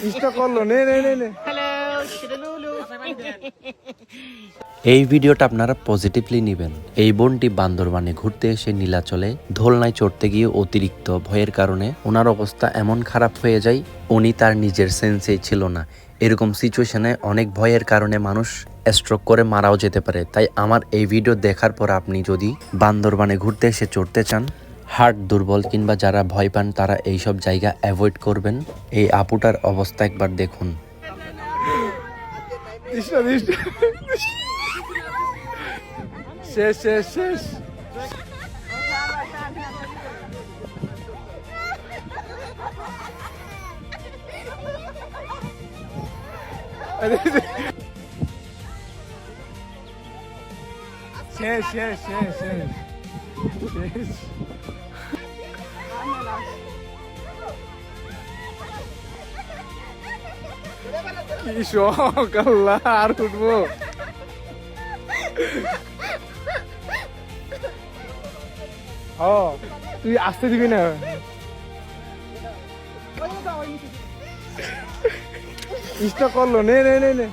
ইষ্ট করলো নে নে নে নে। এই ভিডিওটা আপনারা পজিটিভলি নেবেন। এই বোনটি বান্দরবানে ঘুরতে এসে নীলাচলে দোলনায় চড়তে গিয়ে অতিরিক্ত ভয়ের কারণে ওনার অবস্থা এমন খারাপ হয়ে যায়, উনি তার নিজের সেন্সেই ছিল না। এরকম সিচুয়েশনে অনেক ভয়ের কারণে মানুষ স্ট্রোক করে মারাও যেতে পারে। তাই আমার এই ভিডিও দেখার পর আপনি যদি বান্দরবানে ঘুরতে এসে চড়তে চান, হার্ট দুর্বল কিংবা যারা ভয় পান তারা এইসব জায়গা অ্যাভয়েড করবেন। এই আপুটার অবস্থা একবার দেখুন। ইষ্ট ইষ্ট। শেষ শেষ শেষ। শেষ শেষ শেষ শেষ শেষ। কি শখ আল্লাহ, আর উঠবো। ও তুই আসতে দিবি না? ইষ্ট করলো নে নে নে নে।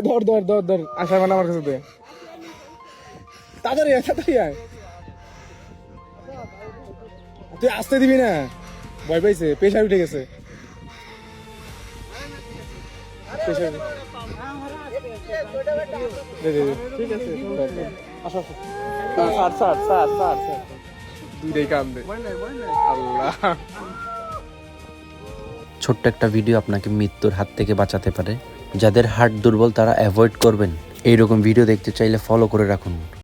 ধর ধর ধর ধর, আসা মানে আমার কাছে দে। তাড়াতাড়ি আয় তাড়াতাড়ি আয়। তুই আসতে দিবি না? ভয় পাইছে, প্রেশার উঠে গেছে। প্রেশার দে দে দে। ঠিক আছে আসো আসো। Sir sir sir sir sir দুইটাই কাম দে। আল্লাহ। ছোট্ট একটা ভিডিও আপনাকে মৃত্যুর হাত থেকে বাঁচাতে পারে। যাদের হার্ট দুর্বল তারা অ্যাভয়েড করবেন। এইরকম ভিডিও দেখতে চাইলে ফলো করে রাখুন।